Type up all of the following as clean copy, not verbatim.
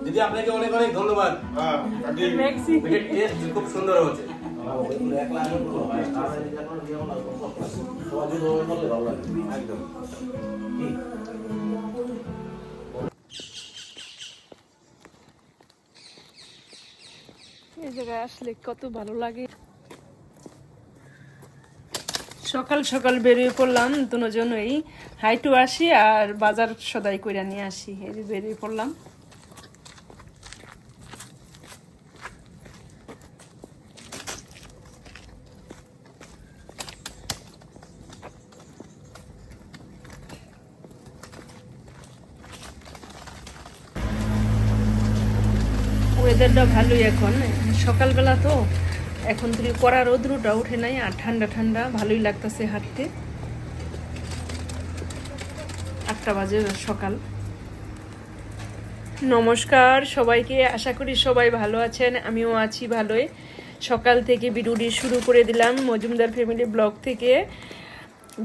দিদি আপনাকে অনেক অনেক ধন্যবাদ। খুব সুন্দর হচ্ছে। এই জায়গায় আসলে কত ভালো লাগে। সকাল সকাল বেরিয়ে পড়লাম দুজনেই, হাইটু আসি আর বাজার সদাই কইরা নিয়ে আসি। এই যে বেরিয়ে পড়লাম। ওয়েদারটা ভালোই এখন, সকালবেলা তো এখন তুই কড়া রোদ্রুটা উঠে নাই আর ঠান্ডা ঠান্ডা ভালোই লাগতেছে হাঁটতে। 8টা বাজে সকাল। নমস্কার সবাইকে, আশা করি সবাই ভালো আছেন, আমিও আছি ভালোই। সকাল থেকে ভিডিওটি শুরু করে দিলাম মজুমদার ফ্যামিলি ব্লগ থেকে।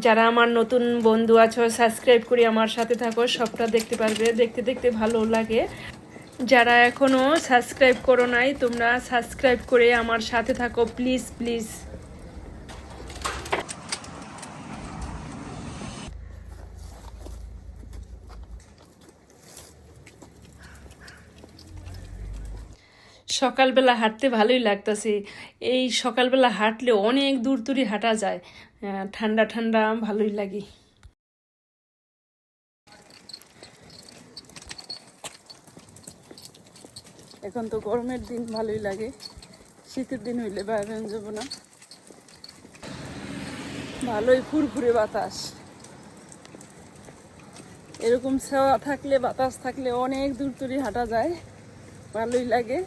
যারা আমার নতুন বন্ধু আছো সাবস্ক্রাইব করে আমার সাথে থাকো, সবটা দেখতে পারবে, দেখতে দেখতে ভালো লাগে। যারা এখনো সাবস্ক্রাইব করো নাই তোমরা সাবস্ক্রাইব করে আমার সাথে থাকো প্লিজ প্লিজ। সকালবেলা হাঁটতে ভালোই লাগতেছে। এই সকালবেলা হাঁটলে অনেক দূর দূরই হাঁটা যায়, ঠান্ডা ঠান্ডা ভালোই লাগে। এখন তো গরমের দিন ভালোই লাগে, শীতের দিন হইলে বাইরে যাব না। ভালোই ফুরফুরে বাতাস, এরকম ছায়া থাকলে বাতাস থাকলে অনেক দূর দূরই হাঁটা যায়, ভালোই লাগে।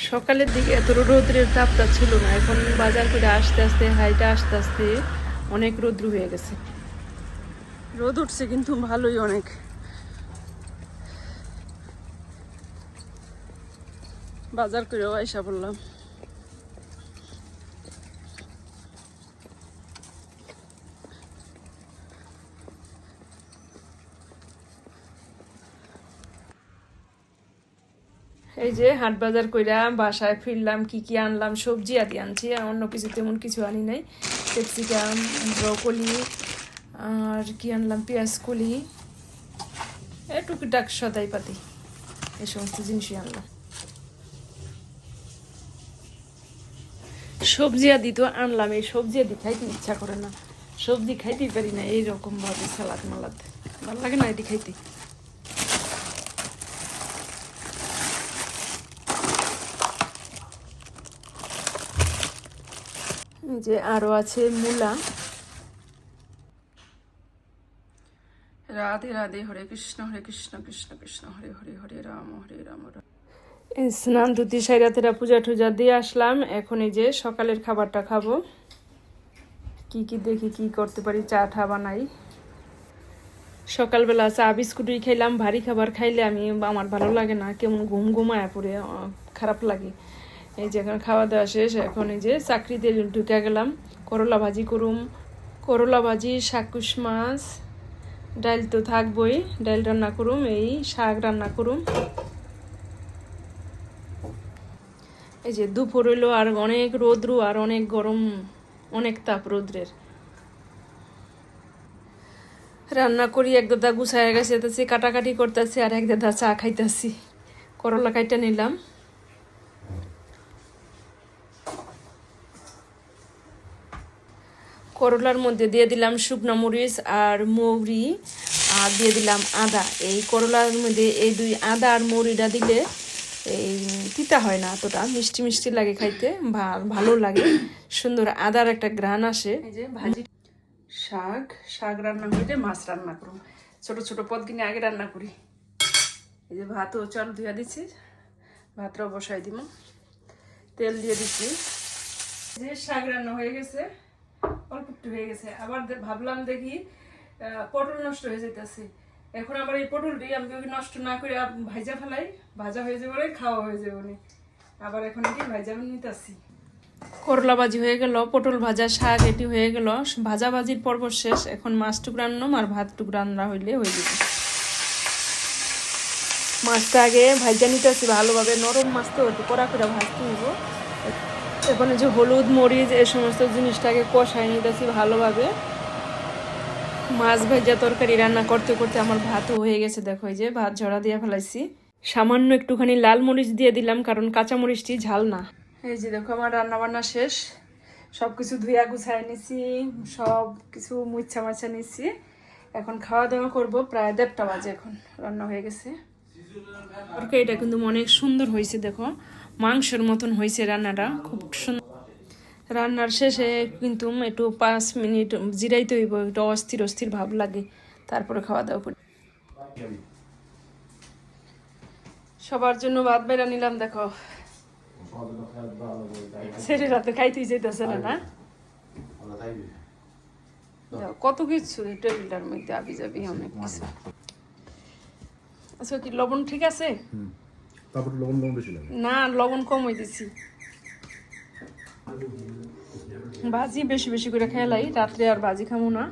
সকালের দিকে এত রৌদ্রের তাপটা ছিল না, এখন বাজার করে আস্তে আস্তে হাইটা আস্তে আস্তে অনেক রৌদ্র হয়ে গেছে। রোদ উঠছে কিন্তু ভালোই অনেক। বাজার করেও আইসা বললাম। এই যে হাট বাজার কইরা বাসায় ফিরলাম, কি কি আনলাম, সবজি আদি আনছি, অন্য কিছু তেমন কিছু আনি নাই। ক্যাপসিকাম, ব্রকলি আর কি আনলাম, পেঁয়াজ কলি, টুকিটাক সদাই পাতি, এই সমস্ত জিনিসই আনলাম। সবজি আদি তো আনলাম, এই সবজি আদি খাইতে ইচ্ছা করে না, সবজি খাইতেই পারি না এইরকম ভাবে, সালাদ মালাদ ভালো লাগে না এটি খাইতে। যে আরো আছে মূলা। রাধে রাধে, হরে কৃষ্ণ কৃষ্ণ কৃষ্ণ হরে হরে, হরে রাম রাম। স্নান ধুতি সাইরাতেরা পূজা টুজা দিয়ে আসলাম, এখন এই যে সকালের খাবারটা খাবো। কি কি দেখি কি করতে পারি, চা ঠা বানাই। সকালবেলা চা বিস্কুটই খাইলাম, ভারী খাবার খাইলে আমার ভালো লাগে না, কেমন ঘুম ঘুমায় পড়ে, খারাপ লাগে। এই যে এখন খাওয়া দাওয়া শেষ, এখন এই যে চাকরিতে ঢুকে গেলাম। করলা ভাজি করুম, করলা ভাজি, শাকুশ মাছ, ডাল তো থাকবই, ডাল রান্না করুম, এই শাক রান্না করুম। এই যে দুপুর হইলো আর অনেক রৌদ্র আর অনেক গরম, অনেক তাপ রৌদ্রের। রান্না করি, এক দাদা গুছায় গেছে, কাটাকাটি করতেছি, আর এক দাদা চা খাইতেছি। করলা কাইটা নিলাম। করলার মধ্যে দিয়ে দিলাম শুকনো মরিচ আর মৌরি, আর দিয়ে দিলাম আদা। এই করলার মধ্যে এই দুই আদা আর মৌরিটা দিলে এই তিতা হয় না, এতটা মিষ্টি মিষ্টি লাগে খাইতে, ভালো লাগে, সুন্দর আদার একটা ঘ্রাণ আসে। এই যে ভাজি শাক রান্না হইলে মাছ রান্না করুন, ছোট ছোট পদ কিনে আগে রান্না করি। এই যে ভাতও চাল ধুয়া দিচ্ছি, ভাতটাও বসাই দিব, তেল দিয়ে দিচ্ছি। যে শাক রান্না হয়ে গেছে, অল্প একটু হয়ে গেছে, আবার ভাবলাম দেখি পটল নষ্ট হয়ে যেতেছে, এখন আবার এই পটলটি আমি নষ্ট না করে ভাজা ফেলাই, ভাজা হয়ে যাবে, খাওয়া হয়ে যাবে, আবার এখন এটি ভাজা নিতেছি। করলা ভাজি হয়ে গেল, পটল ভাজা, শাক এটি হয়ে গেল, ভাজা ভাজির পর্ব শেষ। এখন মাছ টুকরানো আর ভাত টুকরান্না হইলে হয়ে যাবে। মাছটা আগে ভাজা নিতেছি ভালোভাবে, নরম মাছ তো একটু কড়া করে ভাজতে হইব। এখন যে হলুদ মরিচ এই সমস্ত জিনিসটাকে কষাই নিতেছি ভালোভাবে। মাছ ভাজা তরকারি রান্না করতে করতে আমার ভাতও হয়ে গেছে। দেখো এই যে ভাত ঝরা দিয়ে ফেলাইছি, সামান্য একটুখানি লাল মরিচ দিয়ে দিলাম কারণ কাঁচা মরিচটি ঝাল না। এই যে দেখো আমার রান্না বান্না শেষ, সব কিছু ধুইয়া গুছাই নিছি, সব কিছু মুচ্ছা মাছা নিছি। এখন খাওয়া দাওয়া করবো, প্রায় 1:30 বাজে, এখন রান্না হয়ে গেছে। তরকারিটা কিন্তু অনেক সুন্দর হয়েছে, দেখো মাংসের মতন হয়েছে রান্নাটা, খুব সুন্দর। রান্নার শেষে কিন্তু একটু 5 মিনিট জিরাইতে হইব, একটু অস্থির অস্থির ভাব লাগে, তারপরে খাওয়া দাওয়া করি। সবার জন্য ভাত বেড়া নিলাম, দেখো ছেলে রাতে খাইতেই যেতেছে না, না কত কিছু টেবিলটার মধ্যে আবি যাবি অনেক কিছু। আচ্ছা কি লবণ ঠিক আছে? না লবণ কম হয়ে দিছি। ভাজি বেশি বেশি করে খেলাই, রাত্রে আর ভাজি খামো না।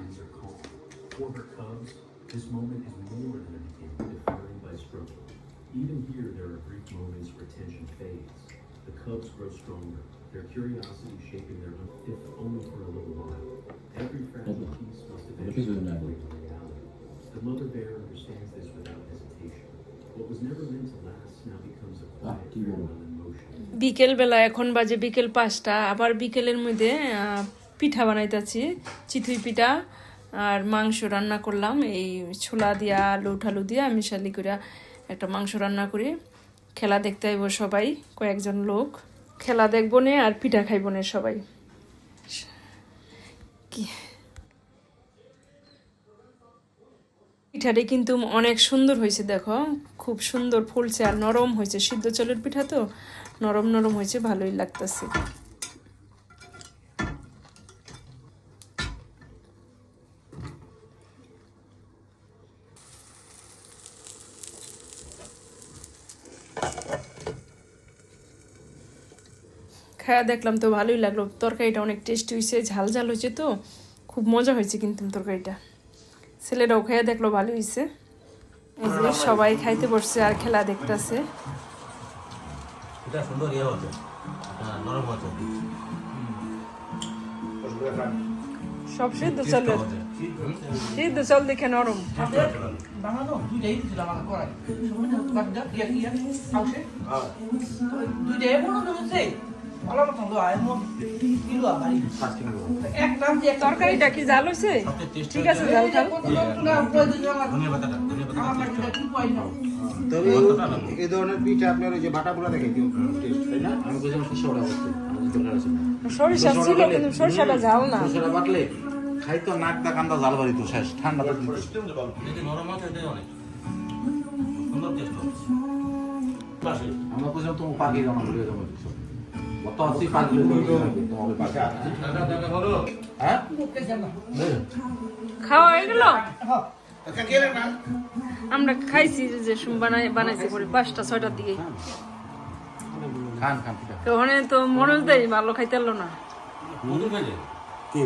Even here, there are brief moments where tension fades. The cubs grow stronger, their curiosity shaping their own, if only for a little while. Every fragile piece must eventually break the reality. The mother bear understands this without hesitation. What was never meant to last now becomes a quiet farewell in motion. বিকেল বেলা, এখন বাজে বিকেল 5টা। আবার বিকেলের মধ্যে পিঠা বানাইতেছি, চিতই পিঠা আর মাংস রান্না করলাম। এই ছোলা দিয়া আলু ঠালু দিয়া মিশালি করে একটা মাংস রান্না করি। খেলা দেখতে আইব সবাই, কয়েকজন লোক খেলা দেখবো নে আর পিঠা খাইব নে সবাই। কি পিঠাটি কিন্তু অনেক সুন্দর হয়েছে, দেখো খুব সুন্দর ফুলছে আর নরম হয়েছে। সিদ্ধ চালের পিঠা তো নরম নরম হয়েছে, ভালোই লাগতেছে। খাওয়া দেখলাম তো ভালোই লাগলো, তরকারিটা অনেক টেস্টি হয়েছে, ঝাল ঝাল হয়েছে, তো খুব মজা হয়েছে কিন্তু তরকারিটা। ছেলেরাও খেয়ে দেখলো ভালো হয়েছে। এই যে সবাই খাইতে বসছে আর খেলা দেখতেছে। সব সিদ্ধ চালের, সিদ্ধ চাল দেখে নরম। তরকারিটা কি জাল হয়েছে? ঠিক আছে, জাল খাল। তবে এই ধরনের পিঠা আপনার ওই যে বাটাপুরা দেখে কেউ টেস্ট, তাই না? আমি বুঝলাম সরিষা ছিল কিন্তু সরিষাটা ঝাল না। সরিষাটা বাটলে খাইতো নাকটা কান্দা জাল বাড়ি তো শেষ, ঠান্ডা তো আমরা বুঝলাম তোমার পাখি জমা করে জমা দিচ্ছ। কত আছে পাখি তোমাকে পাখি হ্যাঁ খাওয়া হয়ে গেল। আমরা খাইছি যে বানাইছি পরে 5টা 6টার দিকে। খান খান তো ওখানে তো মনোজ দেয় ভালো খাইতে না। কে